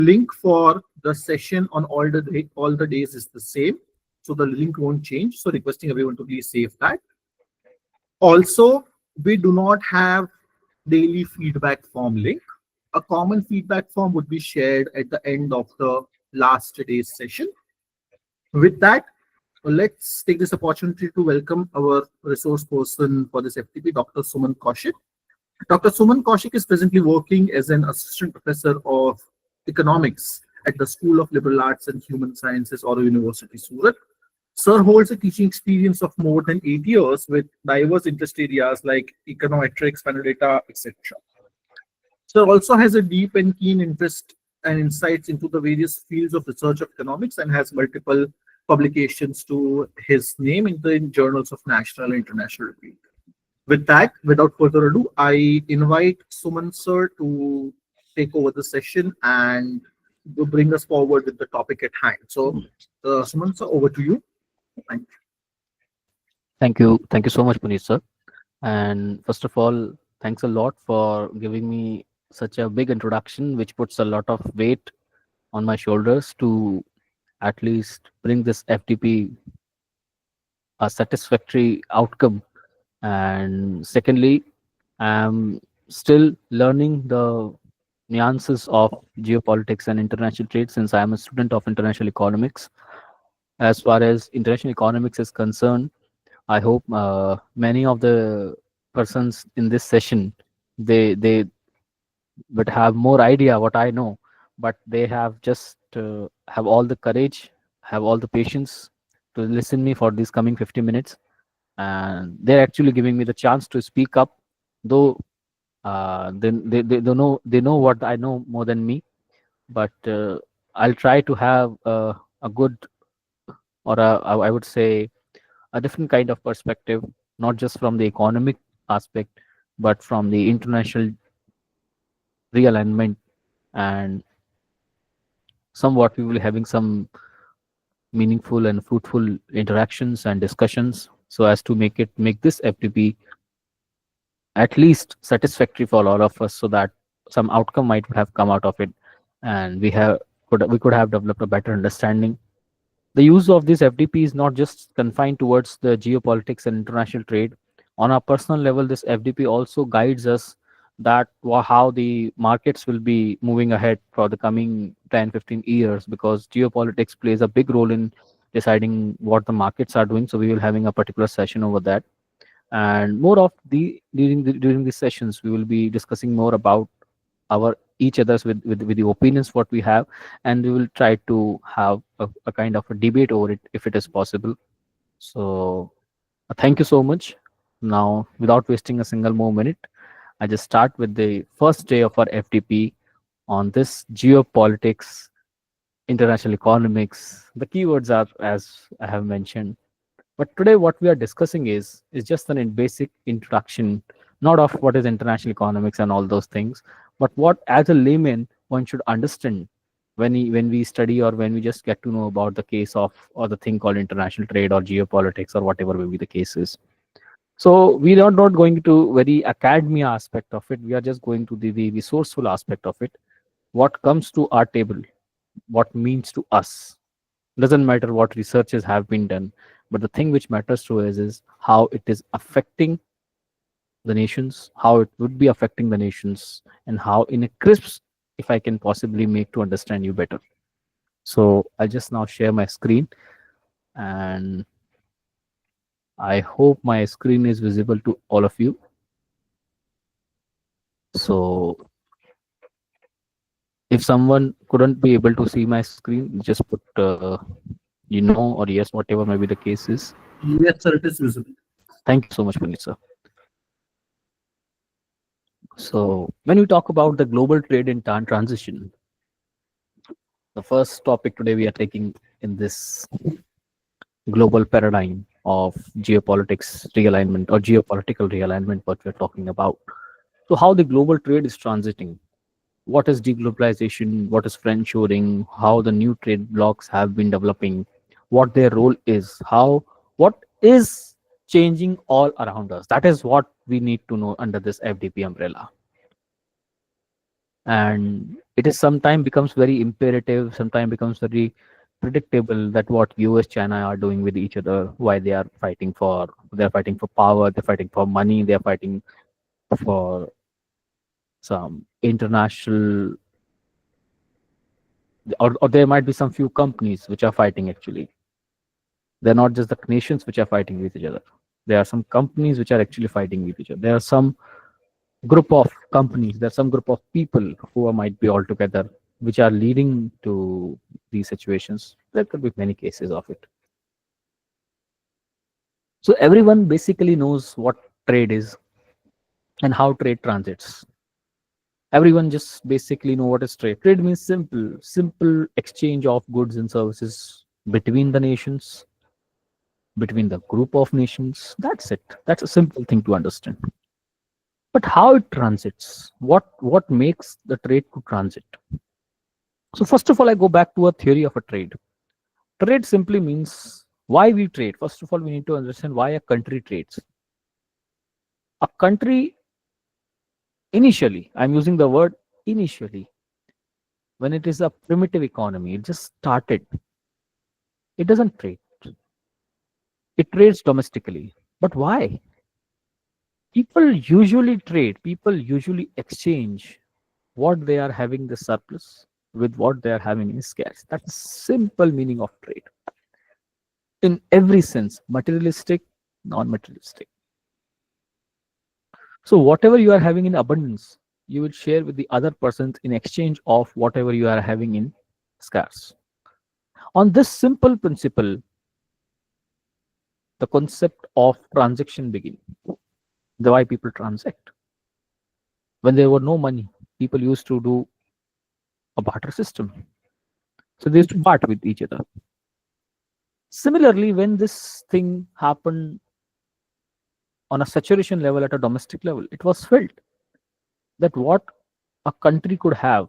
Link for the session on all the days is the same, so the link won't change. So requesting everyone to please save that. Also, we do not have daily feedback form link. A common feedback form would be shared at the end of the last day's session. With that, let's take this opportunity to welcome our resource person for this FTP, Dr. Suman Kaushik. Dr. Suman Kaushik is presently working as an assistant professor of economics at the School of Liberal Arts and Human Sciences, Auro University, Surat. Sir holds a teaching experience of more than 8 years with diverse interest areas like econometrics, panel data, etc. Sir also has a deep and keen interest and insights into the various fields of research of economics and has multiple publications to his name in the journals of national and international review. With that, without further ado, I invite Suman sir to take over the session and to bring us forward with the topic at hand. So, Suman sir, over to you. Thank you. Thank you so much, Puneet sir. And first of all, thanks a lot for giving me such a big introduction, which puts a lot of weight on my shoulders to at least bring this FTP a satisfactory outcome. And secondly, I'm still learning the nuances of geopolitics and international trade since I am a student of international economics. As far as international economics is concerned, I hope many of the persons in this session they would have more idea what I know, but they have just have all the courage, have all the patience to listen me for these coming 50 minutes, and they're actually giving me the chance to speak up, though they don't know, they know what I know more than me, but I'll try to have a good, or I would say a different kind of perspective, not just from the economic aspect, but from the international realignment, and somewhat we will be having some meaningful and fruitful interactions and discussions so as to make this FTP at least satisfactory for all of us, so that some outcome might have come out of it, and we could have developed a better understanding. The use of this FDP is not just confined towards the geopolitics and international trade. On a personal level, this FDP also guides us that how the markets will be moving ahead for the coming 10, 15 years, because geopolitics plays a big role in deciding what the markets are doing. So we will having a particular session over that. And more of during these sessions, we will be discussing more about our each others with the opinions what we have, and we will try to have a kind of a debate over it if it is possible. So thank you so much. Now, without wasting a single more minute, I just start with the first day of our FTP on this geopolitics, international economics. The keywords are as I have mentioned, but today what we are discussing is just an basic introduction, not of what is international economics and all those things, but what as a layman one should understand when we study, or when we just get to know about the case of, or the thing called international trade or geopolitics or whatever may be the case is. So we are not going to very academia aspect of it. We are just going to the resourceful aspect of it. What comes to our table, what means to us. Doesn't matter what researches have been done, but the thing which matters to us is how it is affecting the nations, how it would be affecting the nations, and how in a crisp, if I can possibly make to understand you better. So I'll just now share my screen, and I hope my screen is visible to all of you. So if someone couldn't be able to see my screen, just put or yes, whatever maybe the case is. Yes, sir, it is visible. Thank you so much, Puneet sir. So when we talk about the global trade and transition, the first topic today we are taking in this global paradigm of geopolitics realignment, or geopolitical realignment, what we're talking about. So how the global trade is transiting, what is deglobalization, what is friendshoring, how the new trade blocks have been developing, what their role is, what is changing all around us. That is what we need to know under this FDP umbrella. And It is sometimes becomes very imperative, sometimes becomes very predictable that what US, China are doing with each other, why they're fighting for power, they're fighting for money, they're fighting for some international, or there might be some few companies which are fighting actually. They're not just the nations which are fighting with each other. There are some companies which are actually fighting with each other. There are some group of companies, there's some group of people who might be all together, which are leading to these situations. There could be many cases of it. So everyone basically knows what trade is and how trade transits. Everyone just basically know what is trade. Trade means simple exchange of goods and services between the nations, between the group of nations. That's it. That's a simple thing to understand. But how it transits? What makes the trade to transit? So first of all, I go back to a theory of a trade. Trade simply means why we trade. First of all, we need to understand why a country trades. A country initially, I'm using the word initially, when it is a primitive economy, it just started. It doesn't trade. It trades domestically. But why? People usually trade, people usually exchange what they are having the surplus with what they are having in scarce. That's the simple meaning of trade. In every sense, materialistic, non-materialistic. So whatever you are having in abundance, you will share with the other persons in exchange of whatever you are having in scarce. On this simple principle, the concept of transaction begin. The why people transact. When there were no money, people used to do a barter system. So they used to part with each other. Similarly, when this thing happened on a saturation level at a domestic level, it was felt that what a country could have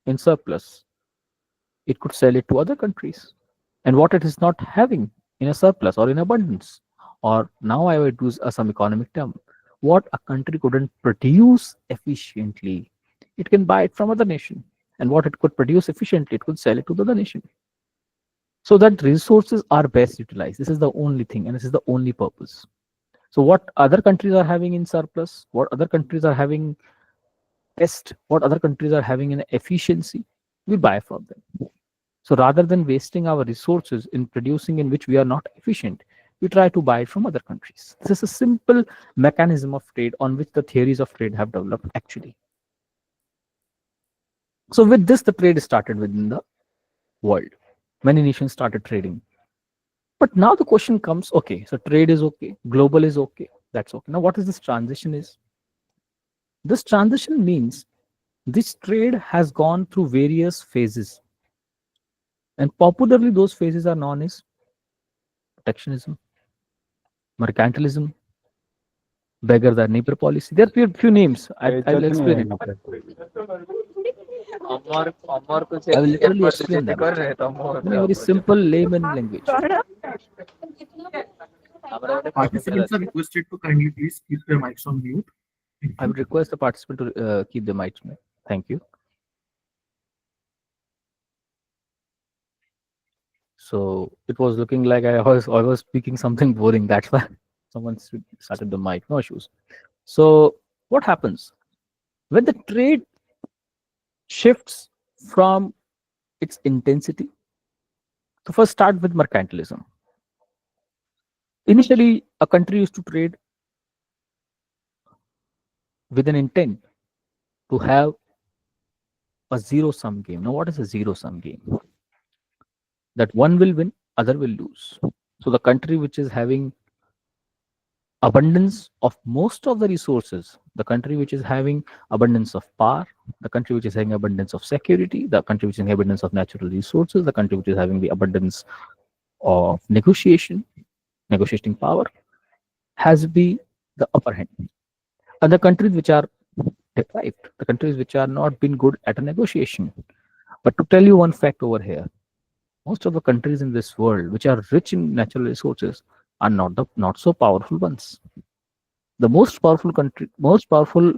in surplus, it could sell it to other countries. And what it is not having in a surplus or in abundance, or now I would use some economic term, what a country couldn't produce efficiently, it can buy it from other nation. And what it could produce efficiently, it could sell it to the other nation. So that resources are best utilized. This is the only thing, and this is the only purpose. So what other countries are having in surplus, what other countries are having best, what other countries are having in efficiency, we buy from them. So rather than wasting our resources in producing in which we are not efficient, we try to buy it from other countries. This is a simple mechanism of trade on which the theories of trade have developed actually. So with this, the trade started within the world. Many nations started trading. But now the question comes, okay, so trade is okay, global is okay, that's okay. Now what is this transition is? This transition means this trade has gone through various phases. And popularly those phases are known as protectionism, mercantilism, beggar than neighbor policy. There are few names. I'll explain it. I will literally explain them in a very simple layman language. Participants are requested to kindly please keep their mics on mute. I would request the participant to keep the mics mute. Thank you. So it was looking like I was speaking something boring. That's why someone started the mic. No issues. So what happens when the trade shifts from its intensity? So first start with mercantilism. Initially, a country used to trade with an intent to have a zero sum game. Now, what is a zero sum game? That one will win, other will lose. So the country which is having abundance of most of the resources, the country which is having abundance of power, the country which is having abundance of security, the country which is having abundance of natural resources, the country which is having the abundance of negotiating power, has be the upper hand. And the countries which are deprived, the countries which are not been good at a negotiation. But to tell you one fact over here, most of the countries in this world which are rich in natural resources are not so powerful ones. The most powerful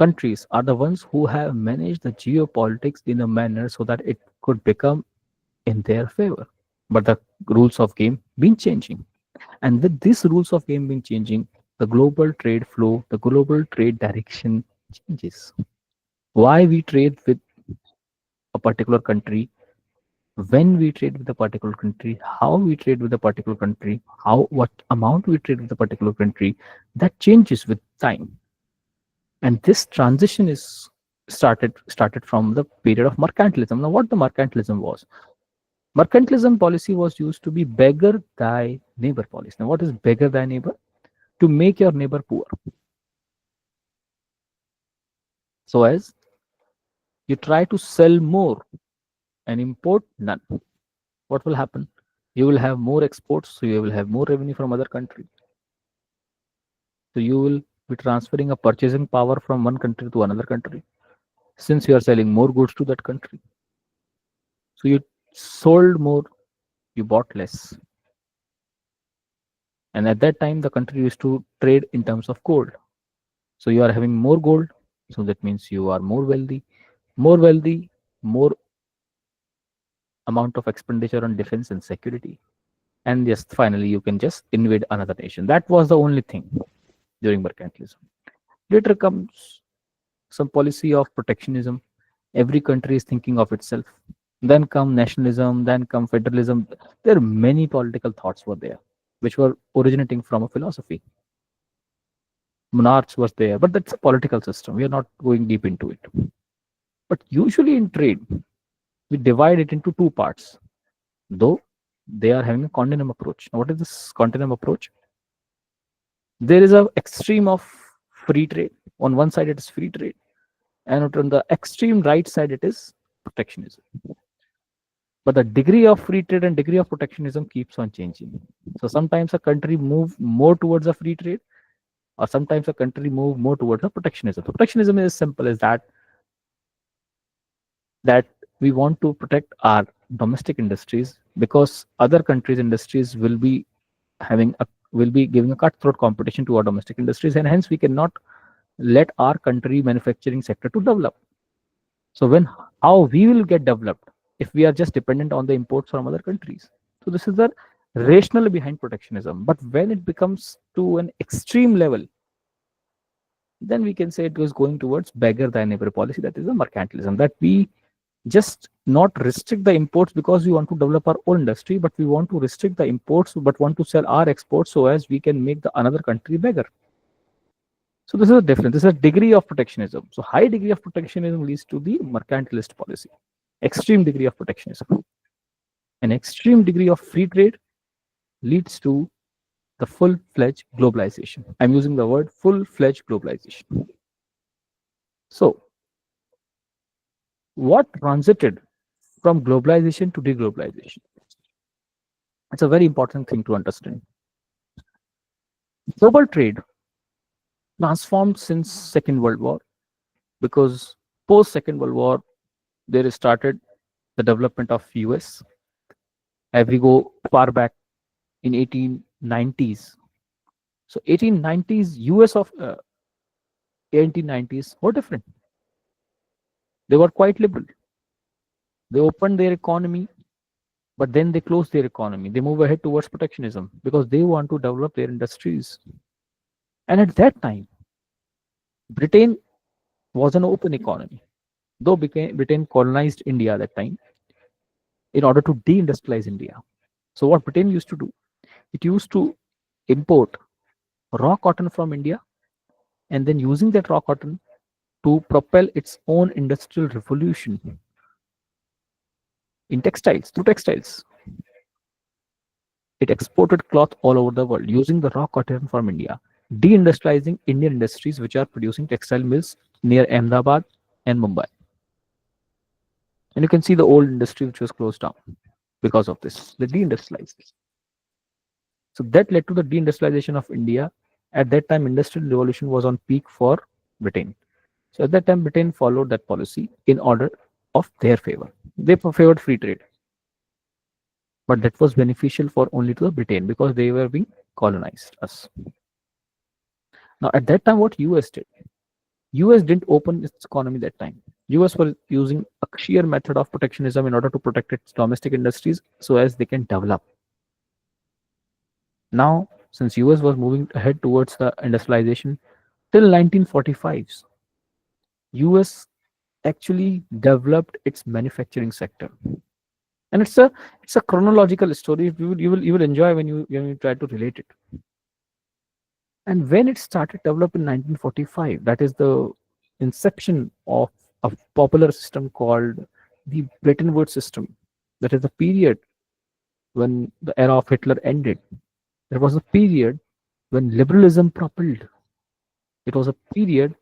countries are the ones who have managed the geopolitics in a manner so that it could become in their favor. But the rules of game been changing. And with these rules of game been changing, the global trade flow, the global trade direction changes. Why we trade with a particular country, when we trade with a particular country, how we trade with a particular country, how what amount we trade with a particular country, that changes with time. And this transition is started from the period of mercantilism. Now, what the mercantilism was? Mercantilism policy was used to be beggar thy neighbor policy. Now, what is beggar thy neighbor? To make your neighbor poor. So as you try to sell more and import none, what will happen? You will have more exports, so you will have more revenue from other country. So you will be transferring a purchasing power from one country to another country. Since you are selling more goods to that country, so you sold more, you bought less. And at that time, the country used to trade in terms of gold. So you are having more gold, so that means you are more wealthy, more amount of expenditure on defense and security. And yes, finally, you can just invade another nation. That was the only thing during mercantilism. Later comes some policy of protectionism. Every country is thinking of itself. Then come nationalism, then come federalism. There are many political thoughts were there, which were originating from a philosophy. Monarchs was there, but that's a political system. We are not going deep into it. But usually in trade, we divide it into two parts, though they are having a continuum approach. Now, what is this continuum approach? There is a extreme of free trade. On one side, it is free trade, and on the extreme right side, it is protectionism. But the degree of free trade and degree of protectionism keeps on changing. So sometimes a country move more towards a free trade, or sometimes a country move more towards a protectionism. So protectionism is as simple as that we want to protect our domestic industries because other countries' industries will be giving a cutthroat competition to our domestic industries, and hence we cannot let our country manufacturing sector to develop. So when how we will get developed if we are just dependent on the imports from other countries? So this is the rationale behind protectionism. But when it becomes to an extreme level, then we can say it was going towards beggar thy neighbor policy. That is a mercantilism, that we just not restrict the imports because we want to develop our own industry, but we want to restrict the imports but want to sell our exports so as we can make the another country beggar. So this is a difference. This is a degree of protectionism. So high degree of protectionism leads to the mercantilist policy. Extreme degree of protectionism. An extreme degree of free trade leads to the full-fledged globalization. I'm using the word full-fledged globalization. So what transited from globalization to deglobalization? It's a very important thing to understand. Global trade transformed since Second World War because post Second World War there started the development of US. If we go far back in 1890s, so 1890s US of 1890s were different. They were quite liberal. They opened their economy, but then they closed their economy. They move ahead towards protectionism because they want to develop their industries. And at that time, Britain was an open economy. Though Britain colonized India at that time in order to deindustrialize India. So what Britain used to do, it used to import raw cotton from India and then using that raw cotton to propel its own industrial revolution in textiles, through textiles. It exported cloth all over the world using the raw cotton from India, deindustrializing Indian industries which are producing textile mills near Ahmedabad and Mumbai. And you can see the old industry which was closed down because of this, the deindustrialization. So that led to the deindustrialization of India. At that time, industrial revolution was on peak for Britain. So at that time, Britain followed that policy in order of their favor. They favored free trade, but that was beneficial for only to the Britain because they were being colonized us. Now at that time, what US did? US didn't open its economy that time. US was using a sheer method of protectionism in order to protect its domestic industries so as they can develop. Now, since US was moving ahead towards the industrialization till 1945s, US actually developed its manufacturing sector. And it's a chronological story. You will enjoy when you try to relate it. And when it started developing in 1945, that is the inception of a popular system called the Bretton Woods system. That is the period when the era of Hitler ended. There was a period when liberalism propelled. It was a period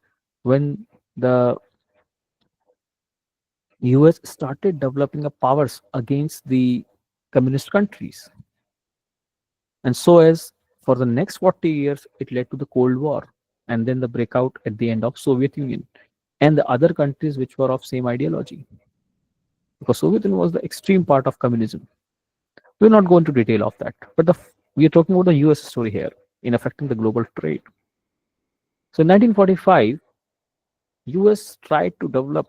when the US started developing a powers against the communist countries. And so as for the next 40 years, it led to the Cold War and then the breakout at the end of Soviet Union and the other countries which were of same ideology. Because Soviet Union was the extreme part of communism. We'll not go into detail of that. But we are talking about the US story here in affecting the global trade. So in 1945, US tried to develop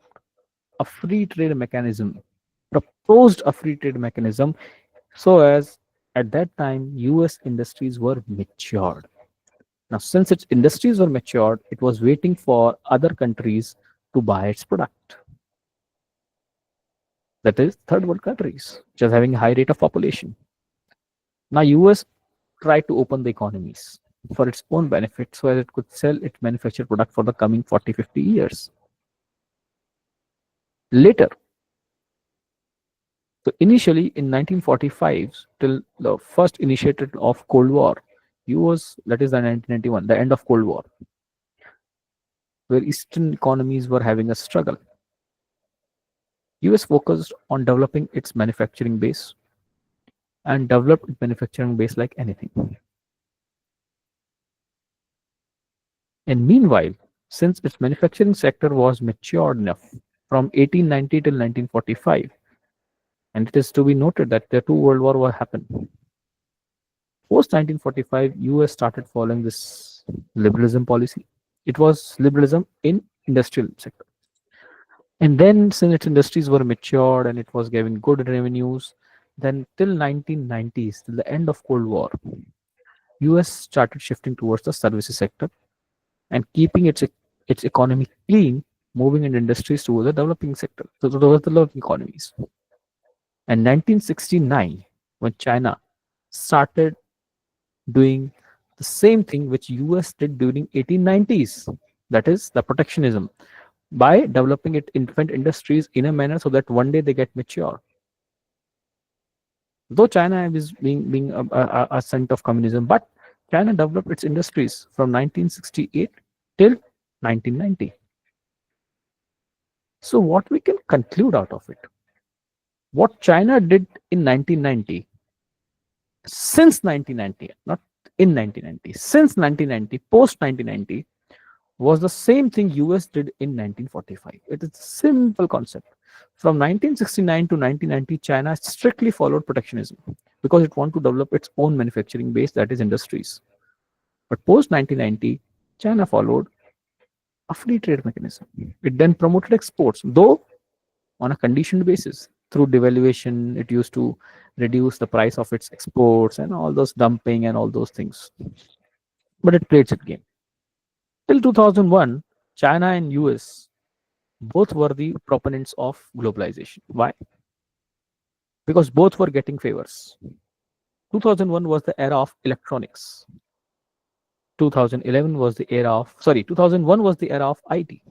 a free trade mechanism, proposed a free trade mechanism so as at that time US industries were matured. Now, since its industries were matured, it was waiting for other countries to buy its product. That is, third world countries, which are having a high rate of population. Now, US tried to open the economies for its own benefit so that it could sell its manufactured product for the coming 40, 50 years. Later, so initially in 1945 till the first initiated of Cold War, US, that is the 1991, the end of Cold War, where Eastern economies were having a struggle. US focused on developing its manufacturing base and developed its manufacturing base like anything. And meanwhile, since its manufacturing sector was matured enough from 1890 till 1945, and it is to be noted that the two world war were happened. Post 1945, US started following this liberalism policy. It was liberalism in industrial sector. And then since its industries were matured and it was giving good revenues, then till 1990s, till the end of Cold War, US started shifting towards the services sector and keeping its economy clean, moving in industries towards the developing sector, so towards the developing economies. And 1969, when China started doing the same thing which US did during 1890s, that is the protectionism, by developing its infant industries in a manner so that one day they get mature. Though China is being a center of communism, but China developed its industries from 1968 till 1990. So what we can conclude out of it, what China did in 1990, since 1990, not in 1990, since 1990, post 1990, was the same thing US did in 1945. It is a simple concept. From 1969 to 1990, China strictly followed protectionism because it wanted to develop its own manufacturing base, that is industries. But post 1990, China followed a free trade mechanism. It then promoted exports, though on a conditioned basis. Through devaluation, it used to reduce the price of its exports and all those dumping and all those things. But it played its game. Till 2001, China and US both were the proponents of globalization. Why? Because both were getting favors. 2001 was the era of electronics. 2011 was the era of, sorry, 2001 was the era of IT.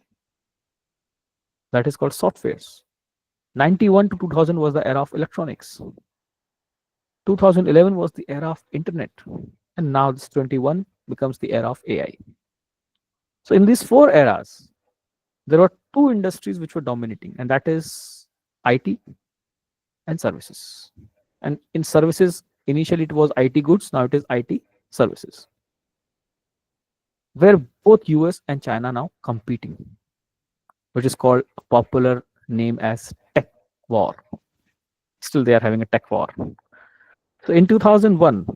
That is called softwares. 91 to 2000 was the era of electronics. 2011 was the era of internet. And now this 21 becomes the era of AI. So in these four eras, there were two industries which were dominating, and that is IT and services. And in services, initially it was IT goods, now it is IT services, where both US and China now competing, which is called a popular name as tech war. Still, they are having a tech war. So in 2001,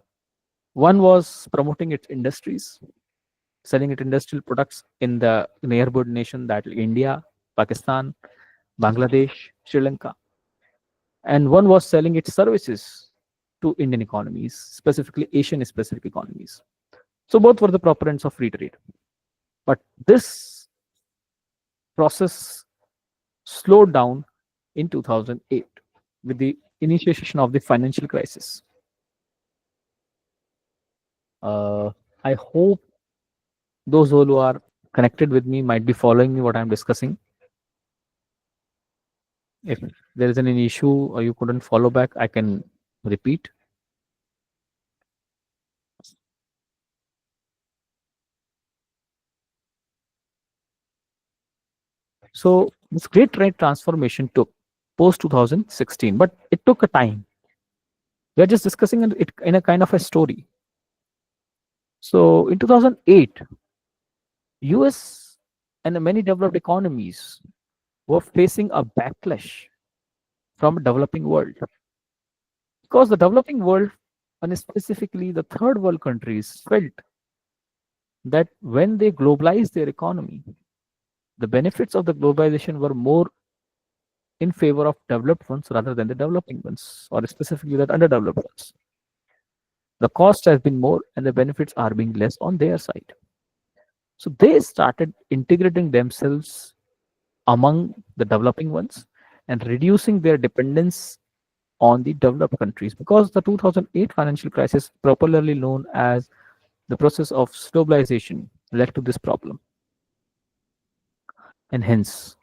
one was promoting its industries, selling it industrial products in the neighborhood nation, that India, Pakistan, Bangladesh, Sri Lanka, and one was selling its services to Indian economies, specifically Asian specific economies. So both were the proponents of free trade. But this process slowed down in 2008 with the initiation of the financial crisis. Uh, I hope those who are connected with me might be following me what I'm discussing. If there is any issue or you couldn't follow back, I can repeat. So this great trade transformation took post 2016, but it took a time. We are just discussing it in a kind of a story. So in 2008, US and many developed economies were facing a backlash from the developing world, because the developing world, and specifically the third world countries, felt that when they globalized their economy, the benefits of the globalization were more in favor of developed ones rather than the developing ones, or specifically the underdeveloped ones. The cost has been more and the benefits are being less on their side. So they started integrating themselves among the developing ones and reducing their dependence on the developed countries, because the 2008 financial crisis, popularly known as the process of globalization, led to this problem. And hence,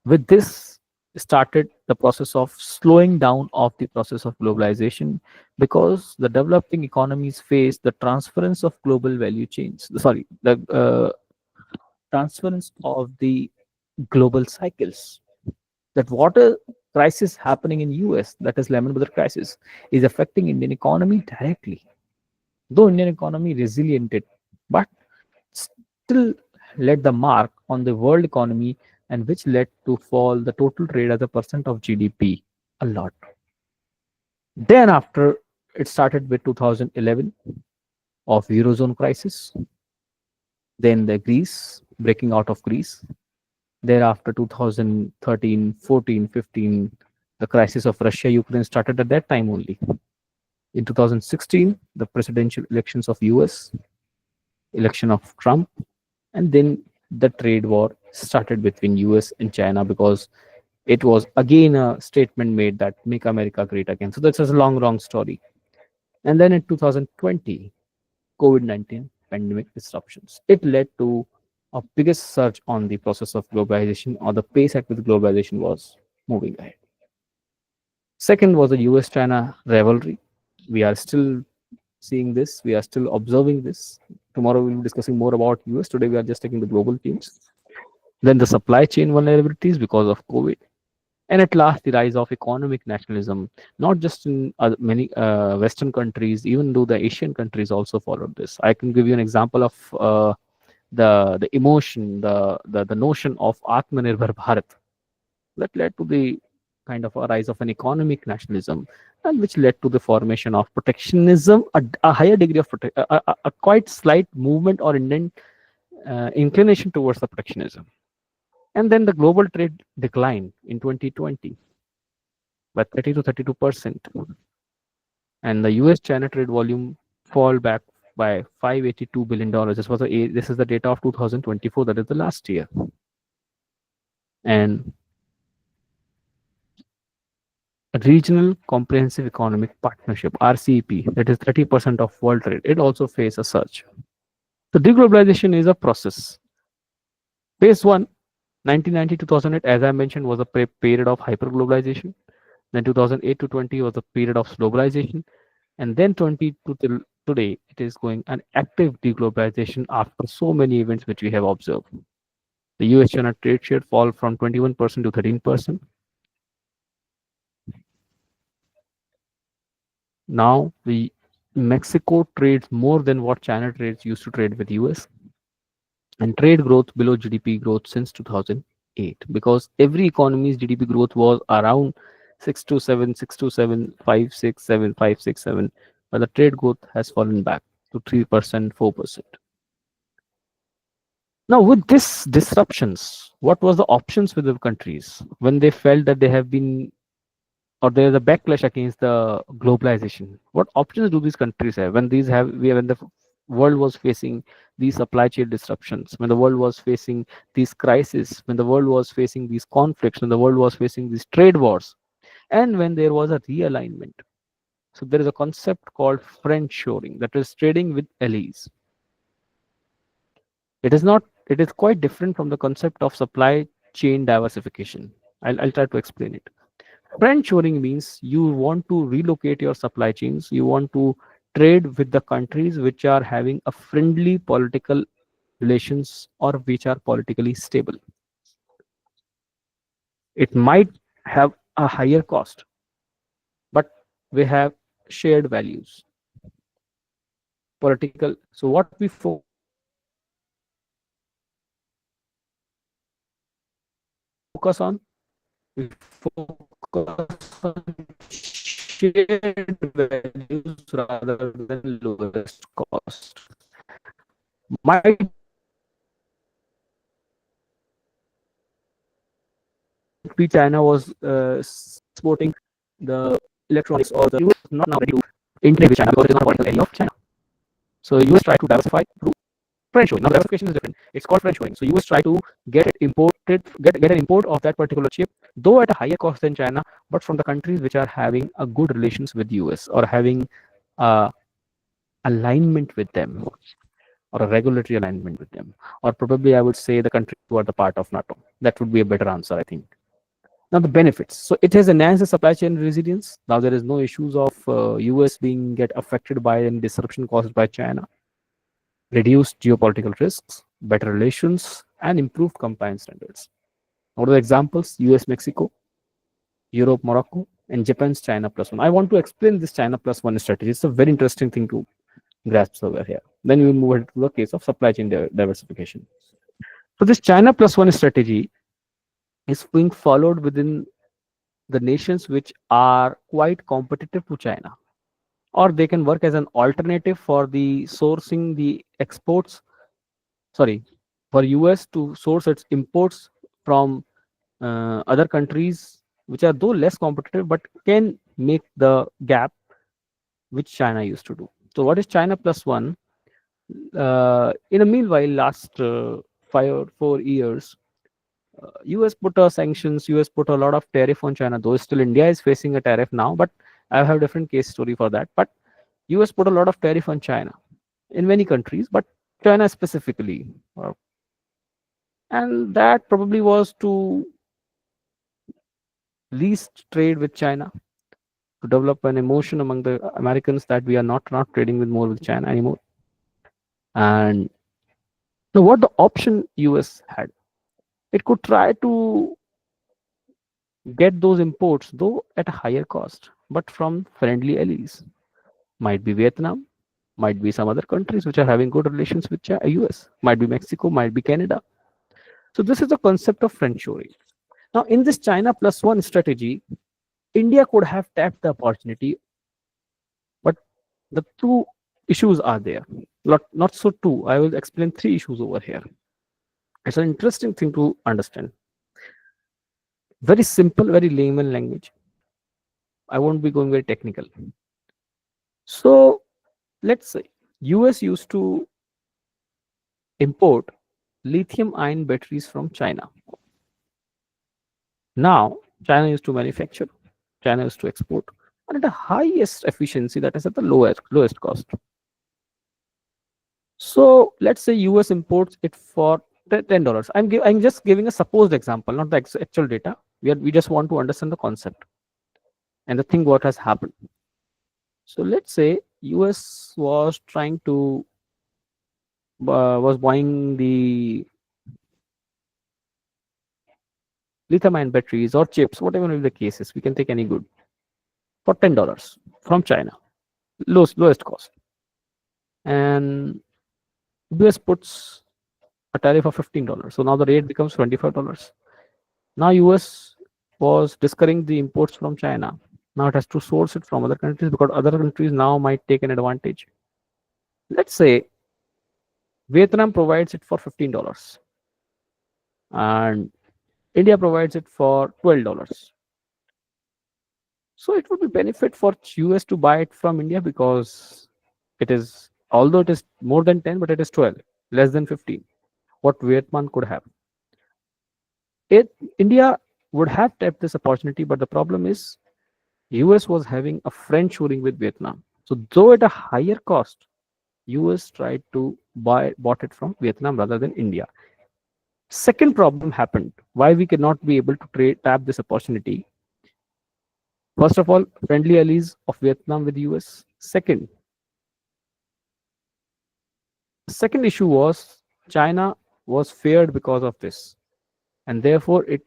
with this started the process of slowing down of the process of globalization, because the developing economies face the transference of global value chains, sorry, the transference of the global cycles. That water crisis happening in US, that is Lehman Brothers crisis, is affecting Indian economy directly. Though Indian economy resiliented, but still led the mark on the world economy, and which led to fall the total trade as a percent of GDP a lot. Then after, it started with 2011 of Eurozone crisis, then the Greece, breaking out of Greece. Thereafter 2013, 14, 15, the crisis of Russia, Ukraine started at that time only. In 2016, the presidential elections of US, election of Trump, and then the trade war started between US and China, because it was again a statement made that make America great again. So that's a long, long story. And then in 2020, COVID-19 pandemic disruptions, it led to a biggest surge on the process of globalization, or the pace at which globalization was moving ahead. Second was the US China rivalry. We are still seeing this, we are still observing this. Tomorrow we'll be discussing more about US. Today we are just taking the global themes. Then the supply chain vulnerabilities because of COVID. And at last, the rise of economic nationalism, not just in many Western countries, even though the Asian countries also followed this. I can give you an example of the emotion, the notion of Atmanirbhar Bharat, that led to the kind of a rise of an economic nationalism, and which led to the formation of protectionism, a higher degree of a quite slight movement or inclination towards the protectionism. And then the global trade declined in 2020 by 30 to 32%, and the US China trade volume fall back by $582 billion. This is the data of 2024, that is the last year. And a regional comprehensive economic partnership, RCEP, that is 30% of world trade, it also faces a surge. So deglobalization is a process. Phase one, 1990 2008, as I mentioned, was a period of hyperglobalization. Then 2008 to 20 was a period of globalization, and then 20 to till today, it is going an active deglobalization after so many events which we have observed. The US-China trade share fall from 21% to 13%. Now the Mexico trades more than what China trades used to trade with US, and trade growth below GDP growth since 2008, because every economy's GDP growth was around 6 to 7, 6 to 7, 5, 6, 7, 5, 6, 7, but the trade growth has fallen back to 3%, 4%. Now, with this disruptions, what was the options with the countries when they felt that they have been, or there is a backlash against the globalization? What options do these countries have when when the world was facing these supply chain disruptions, when the world was facing these crises, when the world was facing these conflicts, when the world was facing these trade wars, and when there was a realignment? So there is a concept called friend shoring, that is trading with allies. It is not. It is quite different from the concept of supply chain diversification. I'll try to explain it. Friend shoring means you want to relocate your supply chains. You want to trade with the countries which are having a friendly political relations or which are politically stable. It might have a higher cost, but we have shared values, political. So what we focus on, we focus on shared values rather than lowest cost. Might be China was exporting the electronics, or the US was not now ready to integrate with China because it is not a political area of China. So US tried to diversify through friend shoring. Now diversification is different. It's called friend shoring. So US try to get an import of that particular chip, though at a higher cost than China, but from the countries which are having a good relations with US or having uh, alignment with them, or a regulatory alignment with them, or probably I would say the countries who are the part of NATO. That would be a better answer, I think. Now the benefits. So it has enhanced the supply chain resilience. Now there is no issues of US being get affected by any disruption caused by China. Reduced geopolitical risks, better relations, and improved compliance standards. What are the examples? US Mexico, Europe Morocco, and Japan's China plus one. I want to explain this China plus one strategy. It's a very interesting thing to grasp over here. Then we will move ahead to the case of supply chain diversification. So this China plus one strategy is being followed within the nations which are quite competitive to China, or they can work as an alternative for the sourcing the exports. Sorry, for US to source its imports from other countries which are though less competitive but can make the gap which China used to do. So what is China plus one? In a meanwhile, last 5 or 4 years, US put sanctions, US put a lot of tariff on China, though still India is facing a tariff now, but I have a different case story for that. But US put a lot of tariff on China in many countries, but China specifically. And that probably was to least trade with China, to develop an emotion among the Americans that we are not trading with more with China anymore. And now what the option US had, it could try to get those imports, though at a higher cost, but from friendly allies. Might be Vietnam, might be some other countries which are having good relations with US, might be Mexico, might be Canada. So this is the concept of friendshoring. Now, in this China plus one strategy, India could have tapped the opportunity, but the two issues are there. Not so two. I will explain three issues over here. It's an interesting thing to understand. Very simple, very layman language. I won't be going very technical. So let's say US used to import lithium ion batteries from China. Now China used to manufacture, China used to export, and at the highest efficiency, that is at the lowest cost. So let's say US imports it for $10. I'm just giving a supposed example, not the actual data. We just want to understand the concept and the thing what has happened. So let's say US was trying to was buying the lithium ion batteries or chips, whatever may be the cases. We can take any good for $10 from China, lowest cost, and US puts a tariff of $15. So now the rate becomes $25. Now US was discouraging the imports from China. Now it has to source it from other countries because other countries now might take an advantage. Let's say Vietnam provides it for $15, and India provides it for $12. So it would be benefit for US to buy it from India because it is, although it is more than 10, but it is 12, less than 15. What Vietnam could have. India would have tapped this opportunity, but the problem is US was having a friendshoring with Vietnam. So though at a higher cost, US tried to bought it from Vietnam rather than India. Second problem happened. Why we cannot be able to tap this opportunity? First of all, friendly allies of Vietnam with US. Second issue was China was feared because of this, and therefore it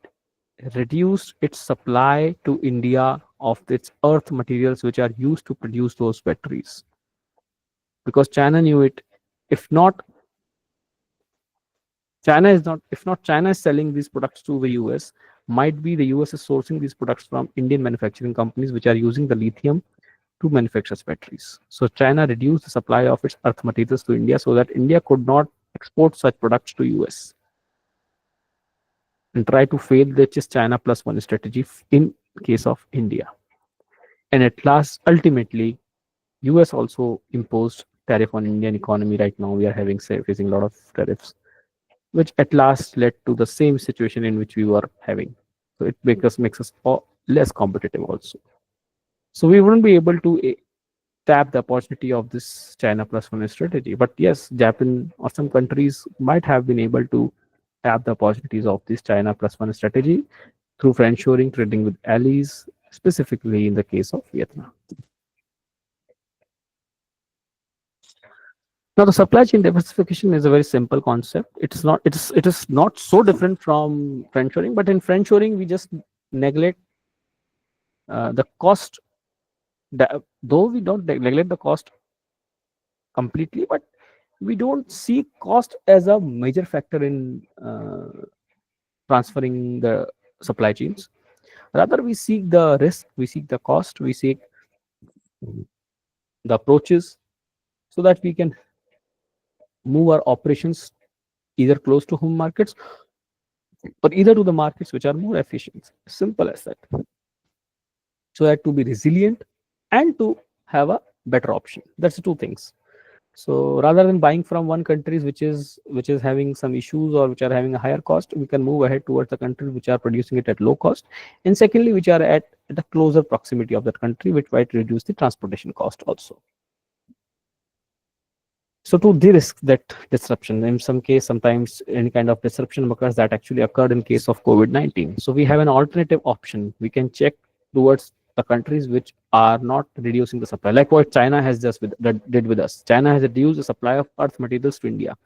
reduced its supply to India of its earth materials which are used to produce those batteries. Because China knew it. If not, China is selling these products to the US, might be the US is sourcing these products from Indian manufacturing companies which are using the lithium to manufacture batteries. So China reduced the supply of its earth materials to India so that India could not export such products to US and try to fail the China plus one strategy in case of India. And at last, ultimately, US also imposed tariff on Indian economy. Right now, we are facing a lot of tariffs, which at last led to the same situation in which we were having. So it makes us less competitive also. So we wouldn't be able to tap the opportunity of this China plus one strategy. But yes, Japan or some countries might have been able to tap the opportunities of this China plus one strategy through friendshoring, trading with allies, specifically in the case of Vietnam. Now, the supply chain diversification is a very simple concept. It is not so different from friendshoring, but in friendshoring we just neglect the cost. Though we don't neglect the cost completely, but we don't see cost as a major factor in transferring the supply chains. Rather, we seek the risk, we seek the cost, we seek the approaches so that we can move our operations either close to home markets or either to the markets which are more efficient. Simple as that. So that to be resilient and to have a better option. That's the two things. So rather than buying from one countries which is having some issues or which are having a higher cost, we can move ahead towards the countries which are producing it at low cost, and secondly, which are at the closer proximity of that country, which might reduce the transportation cost also. So to de-risk that disruption, in some case, sometimes any kind of disruption occurs that actually occurred in case of COVID-19. So we have an alternative option. We can check towards the countries which are not reducing the supply, like what China has did with us. China has reduced the supply of earth materials to India.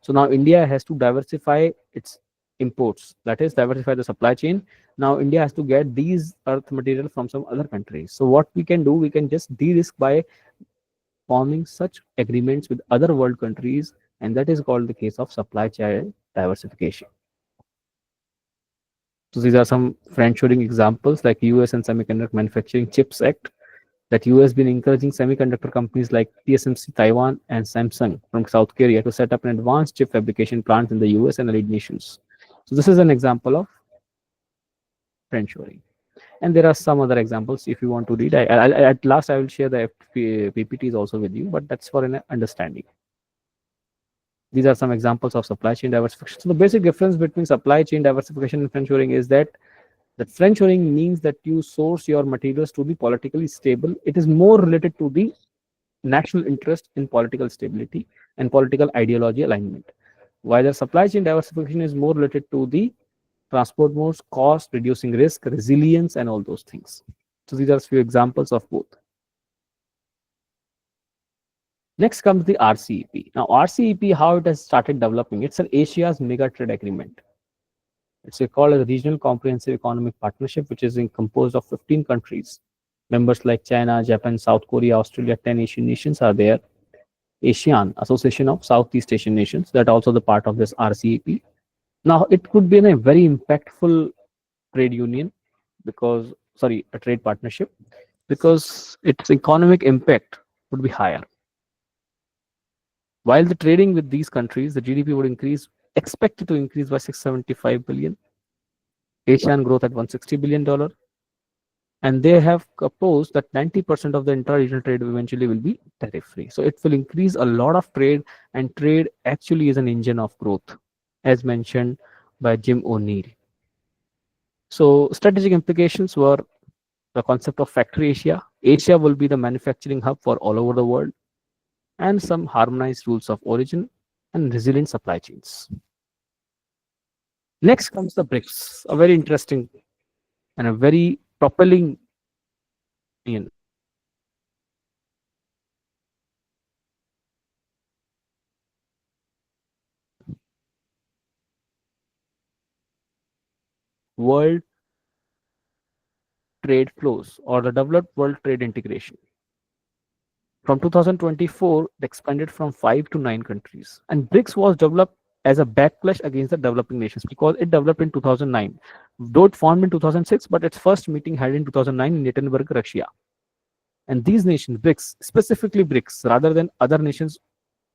So now India has to diversify its imports, that is diversify the supply chain. Now India has to get these earth materials from some other countries. So what we can do, we can just de-risk by forming such agreements with other world countries, and that is called the case of supply chain diversification. So these are some friendshoring examples like US and Semiconductor Manufacturing Chips Act, that US been encouraging semiconductor companies like TSMC Taiwan and Samsung from South Korea to set up an advanced chip fabrication plant in the US and allied nations. So this is an example of friendshoring. And there are some other examples if you want to read. At last, I will share the PPTs also with you, but that's for an understanding. These are some examples of supply chain diversification. So the basic difference between supply chain diversification and friendshoring is that friendshoring means that you source your materials to be politically stable. It is more related to the national interest in political stability and political ideology alignment. While the supply chain diversification is more related to the transport modes, cost, reducing risk, resilience, and all those things. So these are a few examples of both. Next comes the RCEP. Now, RCEP, how it has started developing, it's an Asia's mega trade agreement. It's called a regional comprehensive economic partnership, which is composed of 15 countries. Members like China, Japan, South Korea, Australia, 10 Asian nations are there. ASEAN, Association of Southeast Asian Nations, that also the part of this RCEP. Now, it could be a very impactful trade union because, sorry, a trade partnership, because its economic impact would be higher. While the trading with these countries, the GDP would increase, expected to increase by 675 billion, ASEAN growth at $160 billion, and they have proposed that 90% of the intra-regional trade eventually will be tariff-free. So it will increase a lot of trade, and trade actually is an engine of growth, as mentioned by Jim O'Neill. So strategic implications were the concept of factory Asia. Asia will be the manufacturing hub for all over the world, and some harmonized rules of origin and resilient supply chains. Next comes the BRICS, a very interesting and a very propelling in world trade flows, or the developed world trade integration. From 2024, it expanded from 5 to 9 countries. And BRICS was developed as a backlash against the developing nations because it developed in 2009. Though it formed in 2006, but its first meeting held in 2009 in Yekaterinburg, Russia. And these nations, BRICS, specifically BRICS, rather than other nations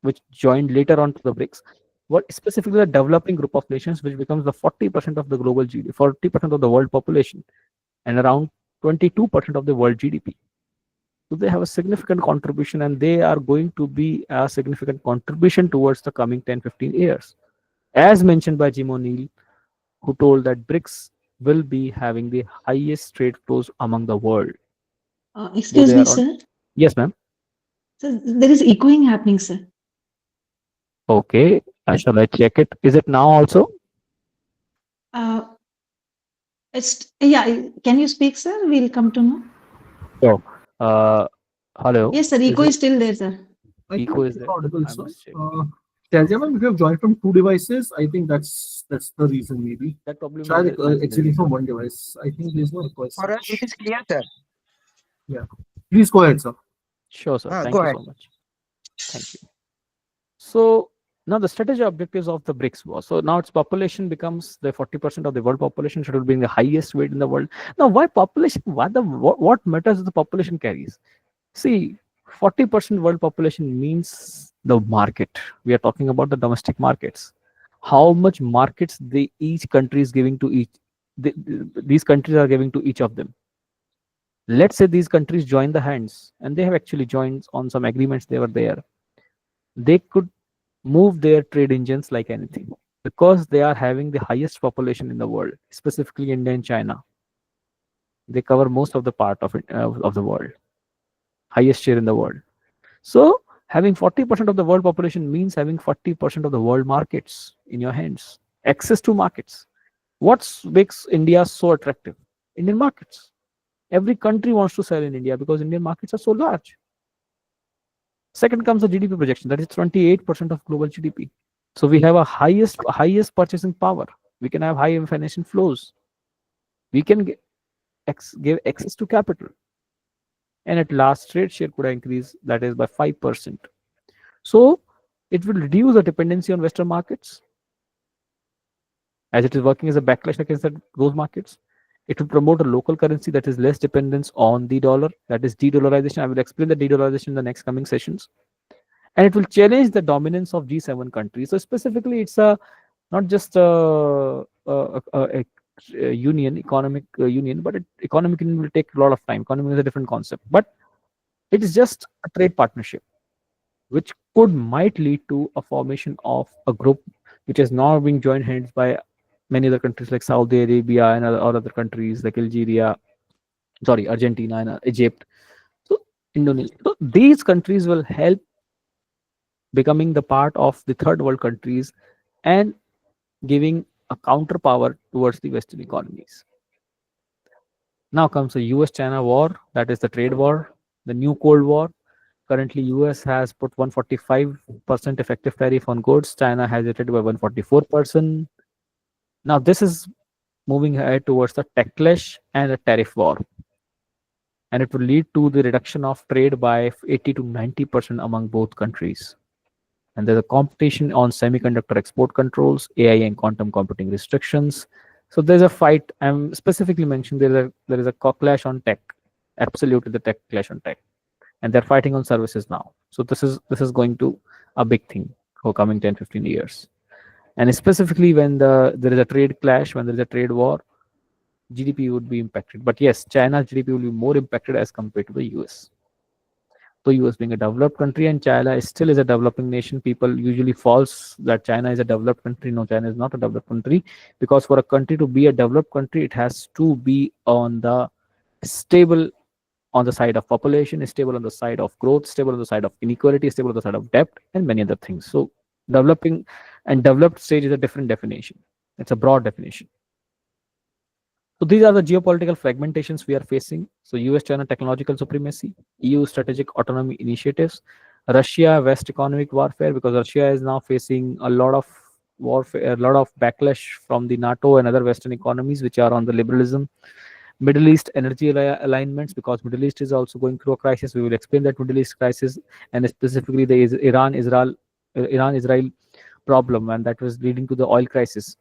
which joined later on to the BRICS, were specifically the developing group of nations which becomes the 40% of the global GDP, 40% of the world population, and around 22% of the world GDP. So they have a significant contribution, and they are going to be a significant contribution towards the coming 10-15 years. As mentioned by Jim O'Neill, who told that BRICS will be having the highest trade flows among the world. Though Excuse they me, are on. sir. Yes, ma'am. So there is echoing happening, sir. Okay. Shall I check it? Is it now also? Uh, yeah. Can you speak, sir? We'll come to know. Oh. Hello. Yes, sir. Is Echo it is still there, sir. I think echo? it's Is there? audible, I sir. must check. If you have joined from two devices, I think that's the reason maybe. That probably Try might be the exiting from reason. one device. I think there's no request. For us, it is clear, sir. Yeah. Please go ahead, sir. Sure, sir. Thank Go you ahead. so much. Thank you. So now the strategy objectives of the BRICS was, so now its population becomes the 40% of the world population, should be the highest weight in the world. Now, why population? What matters is the population carries. See, 40% world population means the market. We are talking about the domestic markets. How much markets each country is giving to each. These countries are giving to each of them. Let's say these countries join the hands, and they have actually joined on some agreements. They were there. They could move their trade engines like anything because they are having the highest population in the world, specifically India and China. They cover most of the part of it of the world, highest share in the world. So having 40% of the world population means having 40% of the world markets in your hands, access to markets. What makes India so attractive? Indian markets. Every country wants to sell in India because Indian markets are so large. Second comes the GDP projection, that is 28% of global GDP. So we have a highest purchasing power. We can have high financial flows. We can give access to capital. And at last, trade share could increase, that is by 5%. So it will reduce the dependency on Western markets, as it is working as a backlash against those markets. It will promote a local currency that is less dependence on the dollar, that is de-dollarization. I will explain the de-dollarization in the next coming sessions. And it will challenge the dominance of G7 countries. So specifically, it's not just a union, economic union, but economic union will take a lot of time. Economic is a different concept, but it is just a trade partnership, which might lead to a formation of a group which is now being joined hands by many other countries like Saudi Arabia and other countries like Argentina and Egypt, so Indonesia. So these countries will help becoming the part of the third world countries and giving a counterpower towards the Western economies. Now comes the US-China war, that is the trade war, the new Cold War. Currently, US has put 145% effective tariff on goods. China has it by 144%. Now this is moving ahead towards the tech clash and a tariff war. And it will lead to the reduction of trade by 80 to 90% among both countries. And there's a competition on semiconductor export controls, AI and quantum computing restrictions. So there's a fight. I'm specifically mentioning there is a clash on tech. Absolutely, the tech clash on tech. and they're fighting on services now. So this is going to a big thing for coming 10-15 years. And specifically when there is a trade clash, when there is a trade war, GDP would be impacted. But yes, China's GDP will be more impacted as compared to the US. So US being a developed country and China is still is a developing nation, people usually false that China is a developed country. No, China is not a developed country, because for a country to be a developed country, it has to be on the stable, on the side of population, stable on the side of growth, stable on the side of inequality, stable on the side of debt, and many other things. So developing and developed stage is a different definition. It's a broad definition. So these are the geopolitical fragmentations we are facing. So US-China technological supremacy, EU strategic autonomy initiatives, Russia-West economic warfare, because Russia is now facing a lot of warfare, a lot of backlash from the NATO and other Western economies which are on the liberalism. Middle East energy alignments, because Middle East is also going through a crisis. We will explain that Middle East crisis and specifically the Iran-Israel problem, and that was leading to the oil crisis.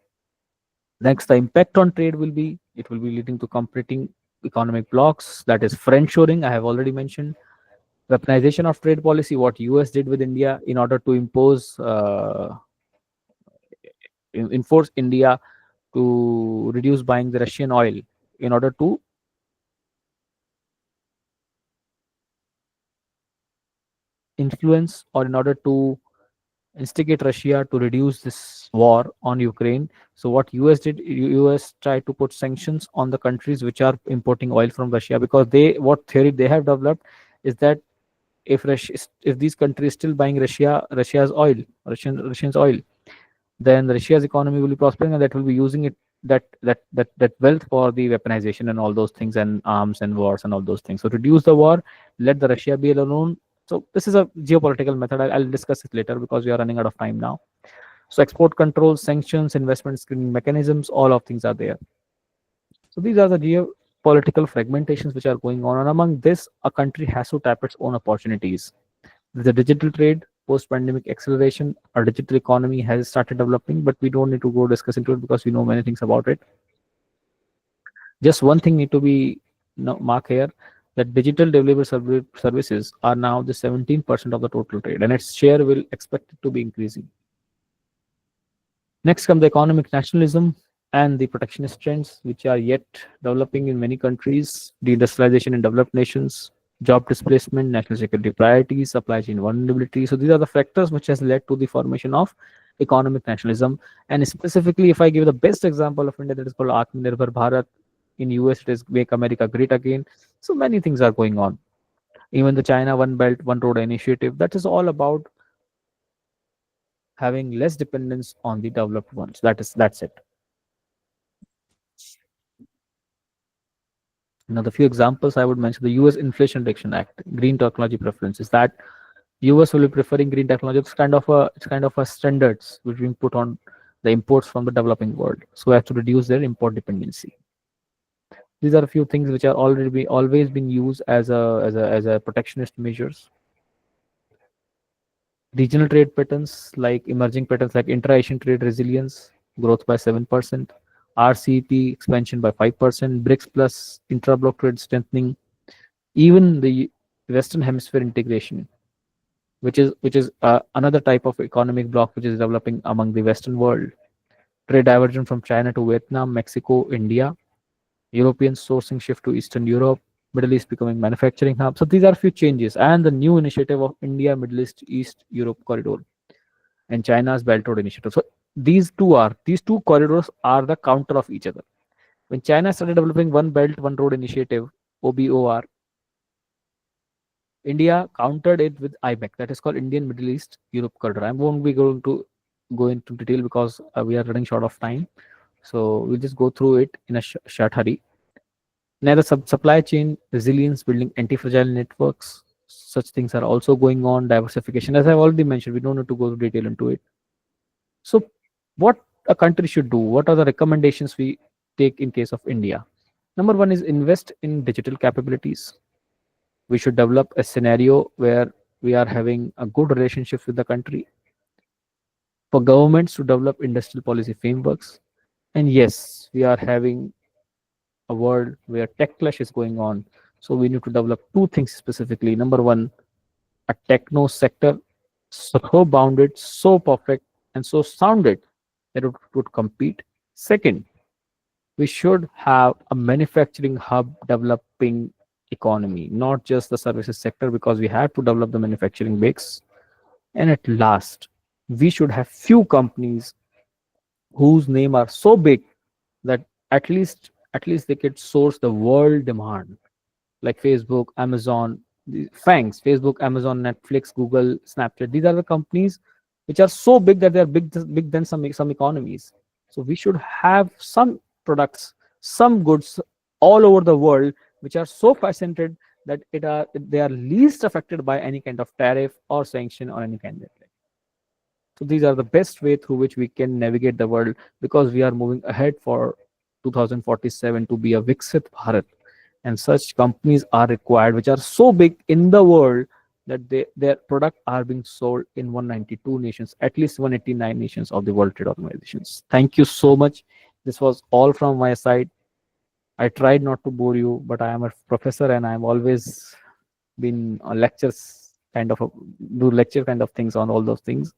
Next, the impact on trade will be, it will be leading to competing economic blocks, that is friendshoring, I have already mentioned. Weaponization of trade policy, what US did with India in order to enforce India to reduce buying the Russian oil in order to influence or in order to instigate Russia to reduce this war on Ukraine. So what US did, US tried to put sanctions on the countries which are importing oil from Russia, because they, what theory they have developed is that if Russia, if these countries still buying Russia's oil, then Russia's economy will be prospering, and that will be using it, that wealth for the weaponization and all those things, and arms and wars and all those things. So reduce the war, let the Russia be alone. So this is a geopolitical method. I'll discuss it later because we are running out of time now. So export controls, sanctions, investment screening mechanisms, all of things are there. So these are the geopolitical fragmentations which are going on, and among this, a country has to tap its own opportunities. The digital trade, post-pandemic acceleration, our digital economy has started developing, but we don't need to go discuss into it because we know many things about it. Just one thing need to be mark here, that digital delivery services are now the 17% of the total trade, and its share will expect it to be increasing. Next come the economic nationalism and the protectionist trends, which are yet developing in many countries, deindustrialization in developed nations, job displacement, national security priorities, supply chain vulnerability. So these are the factors which has led to the formation of economic nationalism. And specifically, if I give the best example of India, that is called Atmanirbhar Bharat. In US, it is Make America Great Again. So many things are going on. Even the China One Belt, One Road initiative, that is all about having less dependence on the developed ones. That's it. Now, the few examples I would mention: the US Inflation Reduction Act, green technology preferences. That US will be preferring green technology. It's kind of a standards which being put on the imports from the developing world. So we have to reduce their import dependency. These are a few things which are always been used as a protectionist measures. Regional trade patterns, like emerging patterns like intra-Asian trade resilience, growth by 7%, RCEP expansion by 5%, BRICS plus intra-block trade strengthening, even the Western Hemisphere integration, which is another type of economic bloc which is developing among the Western world. Trade diversion from China to Vietnam, Mexico, India, European sourcing shift to Eastern Europe, Middle East becoming manufacturing hub. So these are a few changes, and the new initiative of India, Middle East, East Europe corridor, and China's Belt Road initiative. So these two corridors are the counter of each other. When China started developing One Belt, One Road initiative, OBOR, India countered it with IBEC, that is called Indian Middle East Europe corridor. I won't be going to go into detail because we are running short of time. So we'll just go through it in a short hurry. Now, the supply chain resilience, building anti-fragile networks, such things are also going on. Diversification, as I've already mentioned, we don't need to go into detail into it. So, what a country should do? What are the recommendations we take in case of India? Number one is invest in digital capabilities. We should develop a scenario where we are having a good relationship with the country. For governments to develop industrial policy frameworks. And yes, we are having a world where tech clash is going on. So we need to develop two things specifically. Number one, a techno sector so bounded, so perfect, and so sounded that it would compete. Second, we should have a manufacturing hub developing economy, not just the services sector, because we have to develop the manufacturing base. And at last, we should have few companies whose name are so big that at least they could source the world demand, like Facebook, Amazon, the FANGs, Facebook, Amazon, Netflix, Google, Snapchat. These are the companies which are so big that they are big than some economies. So we should have some products, some goods all over the world which are so fascinated that they are least affected by any kind of tariff or sanction or any kind of thing. So these are the best way through which we can navigate the world, because we are moving ahead for 2047 to be a Viksit Bharat, and such companies are required which are so big in the world that their product are being sold in 192 nations, at least 189 nations of the World Trade Organizations. Thank you so much. This was all from my side. I tried not to bore you, but I am a professor and I'm always been lectures kind of do lecture kind of things on all those things.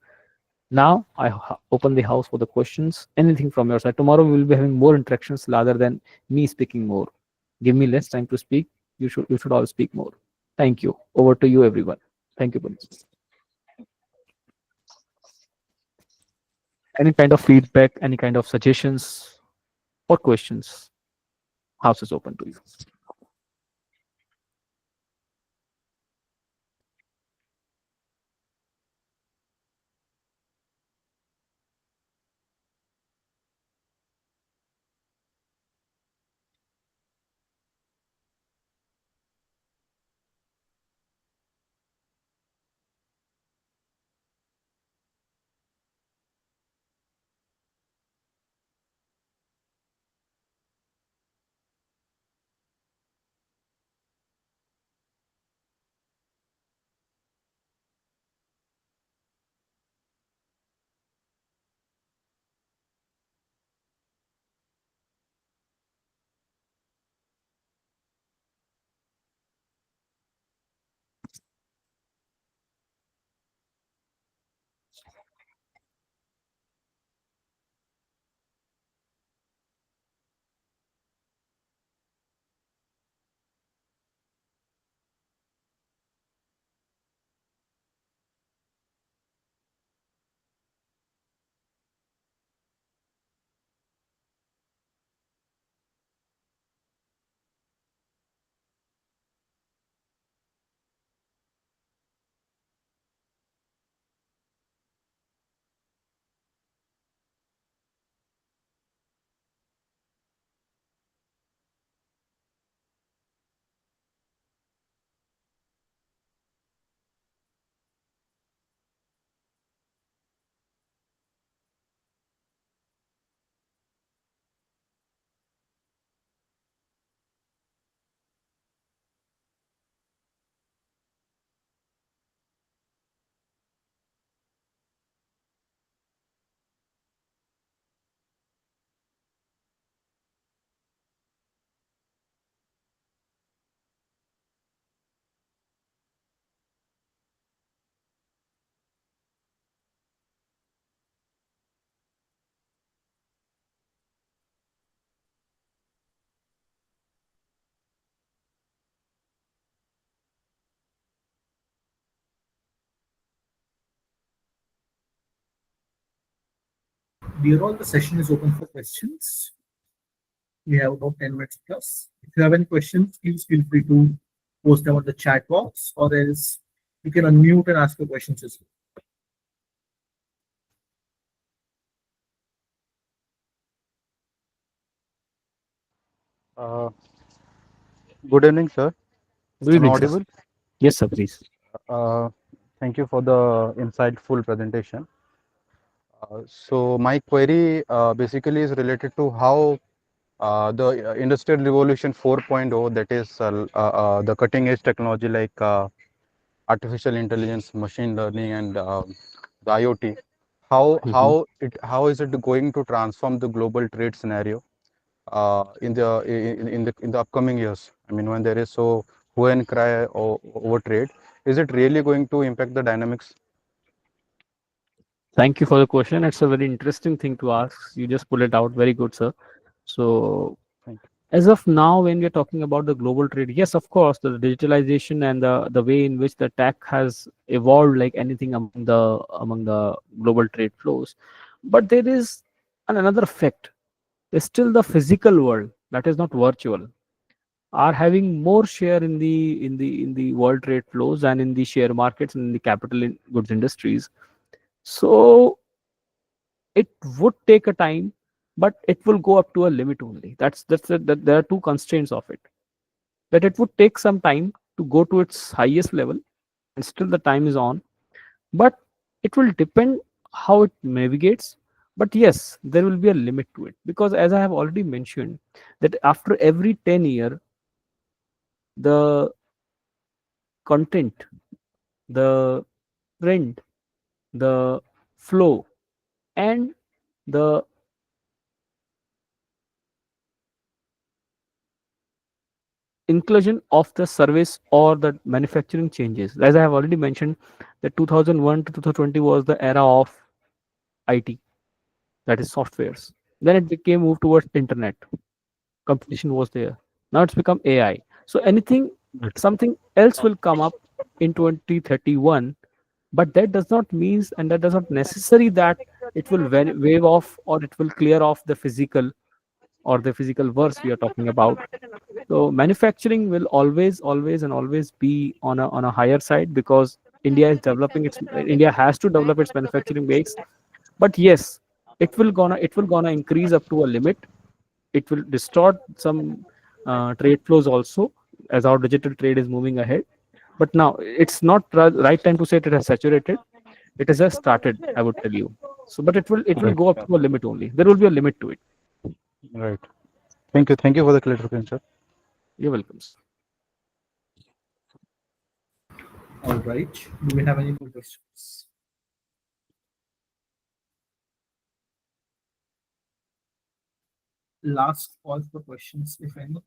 Now I open the house for the questions. Anything from your side. Tomorrow we will be having more interactions rather than me speaking more. Give me less time to speak. You should all speak more. Thank you. Over to you, everyone. Thank you, Puneet. Any kind of feedback, any kind of suggestions or questions, house is open to you. Dear all, the session is open for questions. We have about 10 minutes plus. If you have any questions, please feel free to post them on the chat box, or else you can unmute and ask your questions as well. Uh, Good evening, sir. Good Am I evening, sir. audible? Yes, sir, please. Uh, Thank you for the insightful presentation. So my query basically is related to how the Industrial Revolution 4.0, that is the cutting edge technology like artificial intelligence, machine learning, and the IoT, Mhm. how is it going to transform the global trade scenario in the upcoming years? I mean, when there is so hue and cry over trade, is it really going to impact the dynamics? Thank you for the question. It's a very interesting thing to ask. You just pull it out. Very good, sir. So, Thank as of now, when we're talking about the global trade, yes, of course, the digitalization and the way in which the tech has evolved, like anything among the global trade flows, but there is another effect. There's still the physical world that is not virtual are having more share in the world trade flows and in the share markets and in the goods industries. So it would take a time, but it will go up to a limit only. That there are two constraints of it. That it would take some time to go to its highest level, and still the time is on. But it will depend how it navigates. But yes, there will be a limit to it because, as I have already mentioned, that after every 10 year, the content, the trend, the flow, and the inclusion of the service or the manufacturing changes. As I have already mentioned, that 2001 to 2020 was the era of IT, that is softwares. Then it became moved towards internet. Competition was there. Now it's become AI. So something else will come up in 2031, but that does not mean and that does not necessary that it will wave off or it will clear off the physical or the physical verse we are talking about. So manufacturing will always be on a higher side because India has to develop its manufacturing base. But yes, it will gonna increase up to a limit. It will distort some trade flows also as our digital trade is moving ahead. But now it's not right time to say it has saturated. It has just started, I would tell you. So, but it will Right. go up to a limit only. There will be a limit to it. Right. Thank you. Thank you for the clarification, sir. You're welcome, sir. All right. Do we have any more questions? Last call for questions, if any.